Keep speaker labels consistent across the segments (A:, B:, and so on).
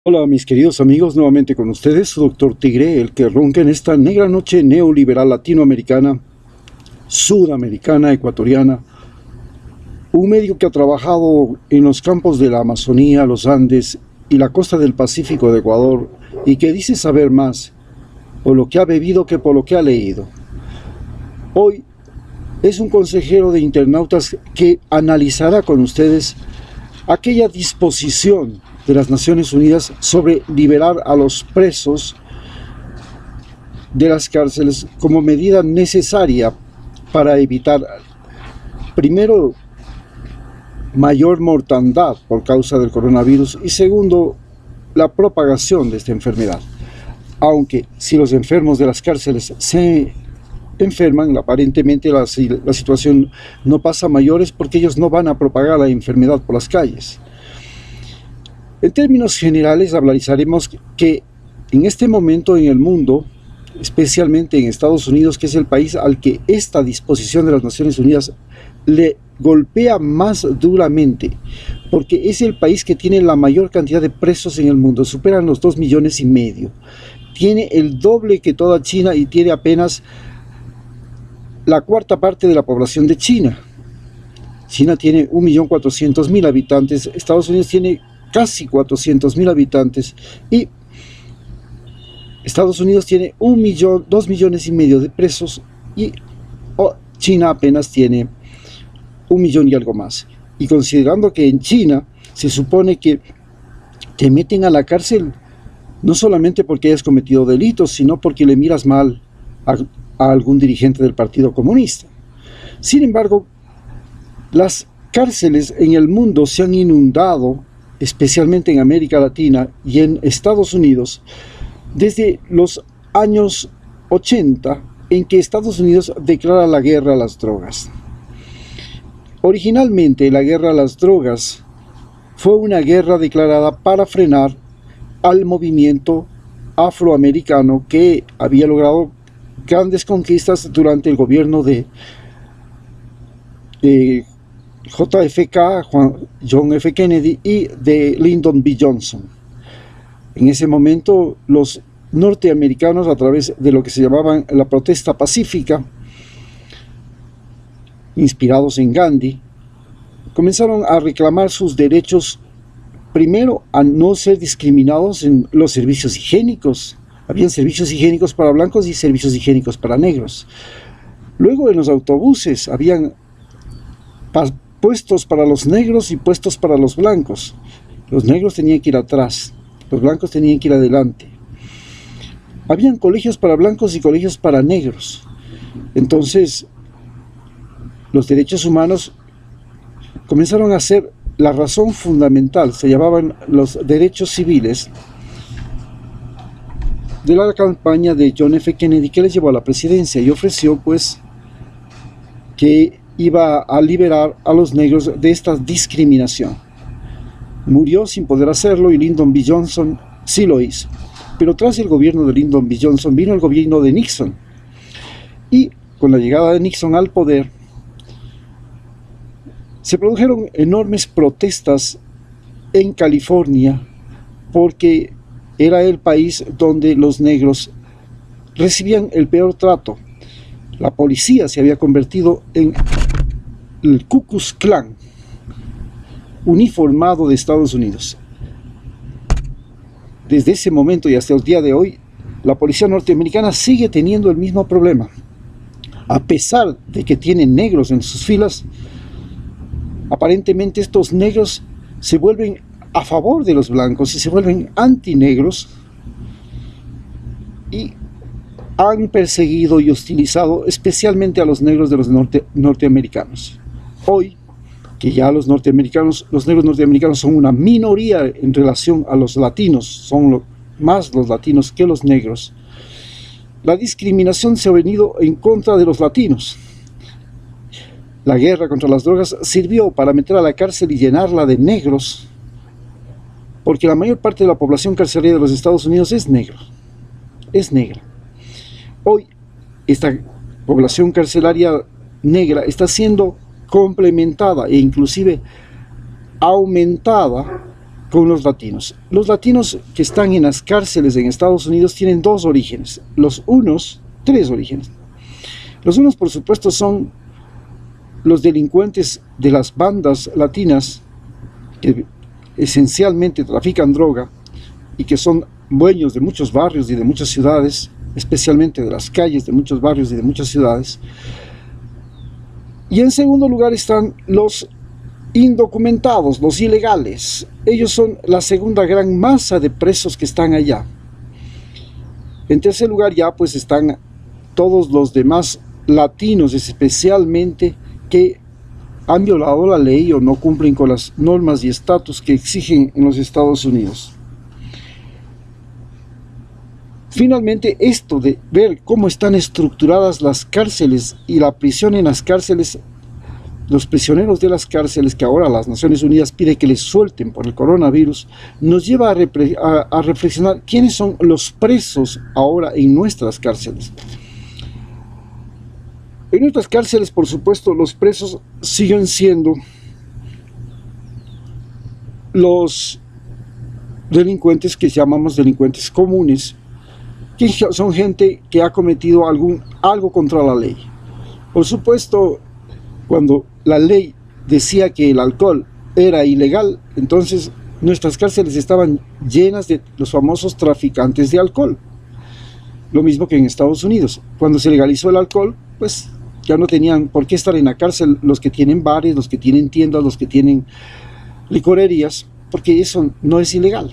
A: Hola mis queridos amigos, nuevamente con ustedes, su doctor Tigre, el que ronca en esta negra noche neoliberal latinoamericana, sudamericana, ecuatoriana, un médico que ha trabajado en los campos de la Amazonía, los Andes y la costa del Pacífico de Ecuador y que dice saber más por lo que ha bebido que por lo que ha leído. Hoy es un consejero de internautas que analizará con ustedes aquella disposición de las Naciones Unidas sobre liberar a los presos de las cárceles como medida necesaria para evitar, primero, mayor mortandad por causa del coronavirus y segundo, la propagación de esta enfermedad. Aunque si los enfermos de las cárceles se enferman, aparentemente la situación no pasa a mayores porque ellos no van a propagar la enfermedad por las calles. En términos generales, hablaremos que en este momento en el mundo, especialmente en Estados Unidos, que es el país al que esta disposición de las Naciones Unidas le golpea más duramente, porque es el país que tiene la mayor cantidad de presos en el mundo, superan los 2,5 millones, tiene el doble que toda China y tiene apenas la cuarta parte de la población de China. China tiene 1.400.000 habitantes, Estados Unidos tiene casi 400.000 habitantes y Estados Unidos tiene 2,5 millones de presos y China apenas tiene 1 millón y algo más. Y considerando que en China se supone que te meten a la cárcel no solamente porque hayas cometido delitos, sino porque le miras mal a algún dirigente del Partido Comunista. Sin embargo, las cárceles en el mundo se han inundado, especialmente en América Latina y en Estados Unidos, desde los años 80, en que Estados Unidos declara la guerra a las drogas. Originalmente, la guerra a las drogas fue una guerra declarada para frenar al movimiento afroamericano que había logrado grandes conquistas durante el gobierno de JFK, John F. Kennedy, y de Lyndon B. Johnson. En ese momento, los norteamericanos, a través de lo que se llamaban la protesta pacífica, inspirados en Gandhi, comenzaron a reclamar sus derechos, primero a no ser discriminados en los servicios higiénicos. Habían servicios higiénicos para blancos y servicios higiénicos para negros. Luego en los autobuses habían puestos para los negros y puestos para los blancos. Los negros tenían que ir atrás, los blancos tenían que ir adelante. Habían colegios para blancos y colegios para negros. Entonces, los derechos humanos comenzaron a ser la razón fundamental, se llamaban los derechos civiles, de la campaña de John F. Kennedy, que les llevó a la presidencia y ofreció pues que iba a liberar a los negros de esta discriminación. Murió sin poder hacerlo y Lyndon B. Johnson sí lo hizo. Pero tras el gobierno de Lyndon B. Johnson vino el gobierno de Nixon. Y con la llegada de Nixon al poder, se produjeron enormes protestas en California porque era el país donde los negros recibían el peor trato. La policía se había convertido en el Ku Klux Klan uniformado de Estados Unidos. Desde ese momento y hasta el día de hoy, la policía norteamericana sigue teniendo el mismo problema. A pesar de que tienen negros en sus filas, aparentemente estos negros se vuelven a favor de los blancos y se vuelven antinegros y han perseguido y hostilizado especialmente a los negros de los norteamericanos. Hoy, que ya los negros norteamericanos son una minoría en relación a los latinos, son más los latinos que los negros, la discriminación se ha venido en contra de los latinos. La guerra contra las drogas sirvió para meter a la cárcel y llenarla de negros, porque la mayor parte de la población carcelaria de los Estados Unidos es negra. Hoy, esta población carcelaria negra está siendo complementada e inclusive aumentada con los latinos. Los latinos que están en las cárceles en Estados Unidos tienen dos orígenes, tres orígenes. Los unos, por supuesto, son los delincuentes de las bandas latinas que esencialmente trafican droga y que son dueños de muchos barrios y de muchas ciudades, especialmente de las calles de muchos barrios y de muchas ciudades. Y en segundo lugar están los indocumentados, los ilegales. Ellos son la segunda gran masa de presos que están allá. En tercer lugar ya pues están todos los demás latinos, especialmente que han violado la ley o no cumplen con las normas y estatus que exigen en los Estados Unidos. Finalmente, esto de ver cómo están estructuradas las cárceles y la prisión en las cárceles, los prisioneros de las cárceles que ahora las Naciones Unidas pide que les suelten por el coronavirus, nos lleva a reflexionar quiénes son los presos ahora en nuestras cárceles. En nuestras cárceles, por supuesto, los presos siguen siendo los delincuentes que llamamos delincuentes comunes, que son gente que ha cometido algo contra la ley. Por supuesto, cuando la ley decía que el alcohol era ilegal, entonces nuestras cárceles estaban llenas de los famosos traficantes de alcohol. Lo mismo que en Estados Unidos. Cuando se legalizó el alcohol, pues ya no tenían por qué estar en la cárcel los que tienen bares, los que tienen tiendas, los que tienen licorerías, porque eso no es ilegal.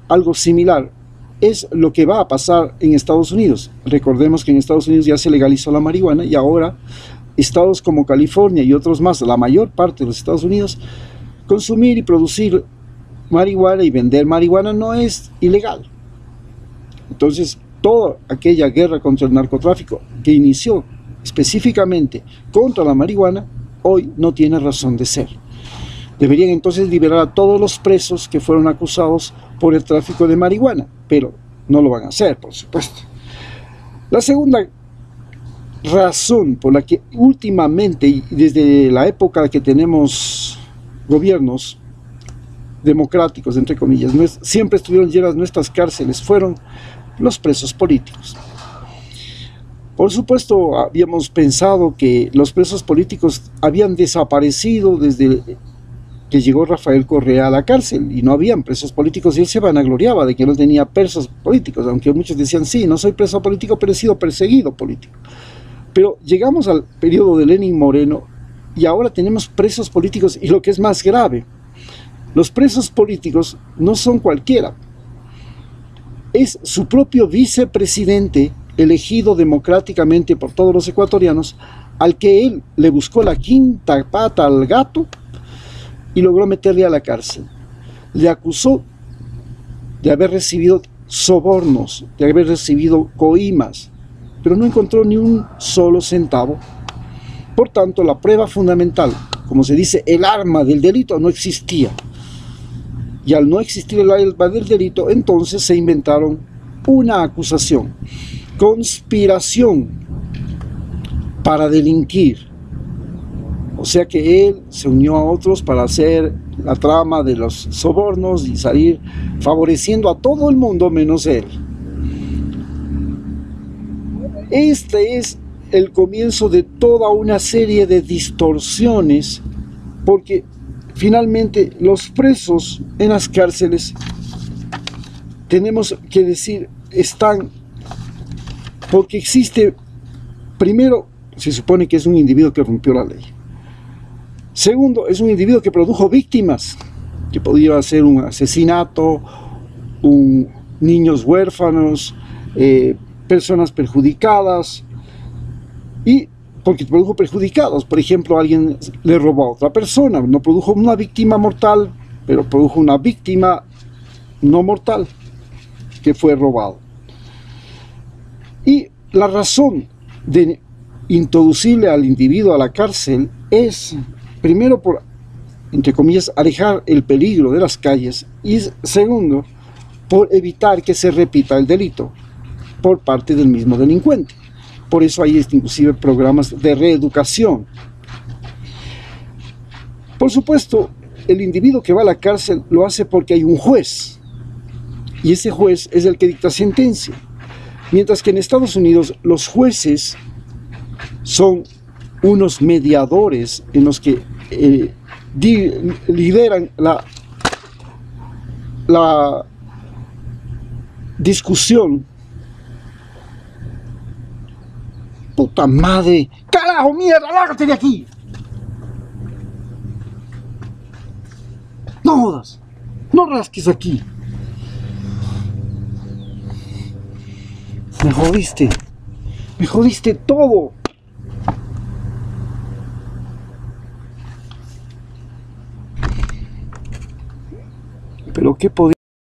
A: Algo similar, es lo que va a pasar en Estados Unidos. Recordemos que en Estados Unidos ya se legalizó la marihuana y ahora estados como California y otros más, la mayor parte de los Estados Unidos, consumir y producir marihuana y vender marihuana no es ilegal. Entonces, toda aquella guerra contra el narcotráfico que inició específicamente contra la marihuana, hoy no tiene razón de ser. Deberían entonces liberar a todos los presos que fueron acusados por el tráfico de marihuana, pero no lo van a hacer, por supuesto. La segunda razón por la que últimamente, y desde la época que tenemos gobiernos democráticos, entre comillas, siempre estuvieron llenas nuestras cárceles, fueron los presos políticos. Por supuesto, habíamos pensado que los presos políticos habían desaparecido desde que llegó Rafael Correa a la cárcel y no habían presos políticos, y él se vanagloriaba de que no tenía presos políticos, aunque muchos decían, sí, no soy preso político, pero he sido perseguido político. Pero llegamos al periodo de Lenin Moreno y ahora tenemos presos políticos, y lo que es más grave, los presos políticos no son cualquiera, es su propio vicepresidente elegido democráticamente por todos los ecuatorianos, al que él le buscó la quinta pata al gato y logró meterle a la cárcel. Le acusó de haber recibido sobornos, de haber recibido coimas, pero no encontró ni un solo centavo. Por tanto, la prueba fundamental, como se dice, el arma del delito, no existía. Y al no existir el arma del delito, entonces se inventaron una acusación: conspiración para delinquir. O sea que él se unió a otros para hacer la trama de los sobornos y salir favoreciendo a todo el mundo menos él. Este es el comienzo de toda una serie de distorsiones, porque finalmente los presos en las cárceles, tenemos que decir, están porque existe, primero, se supone que es un individuo que rompió la ley. Segundo, es un individuo que produjo víctimas, que podía ser un asesinato, niños huérfanos, personas perjudicadas, y porque produjo perjudicados. Por ejemplo, alguien le robó a otra persona, no produjo una víctima mortal, pero produjo una víctima no mortal, que fue robado. Y la razón de introducirle al individuo a la cárcel es, primero, por, entre comillas, alejar el peligro de las calles, y segundo, por evitar que se repita el delito por parte del mismo delincuente. Por eso hay inclusive programas de reeducación. Por supuesto, el individuo que va a la cárcel lo hace porque hay un juez, y ese juez es el que dicta sentencia. Mientras que en Estados Unidos los jueces son unos mediadores en los que lideran la discusión. ¡Puta madre! ¡Carajo, mierda! ¡Lárgate de aquí! ¡No jodas! ¡No rasques aquí! Me jodiste. Me jodiste todo. Pero qué podía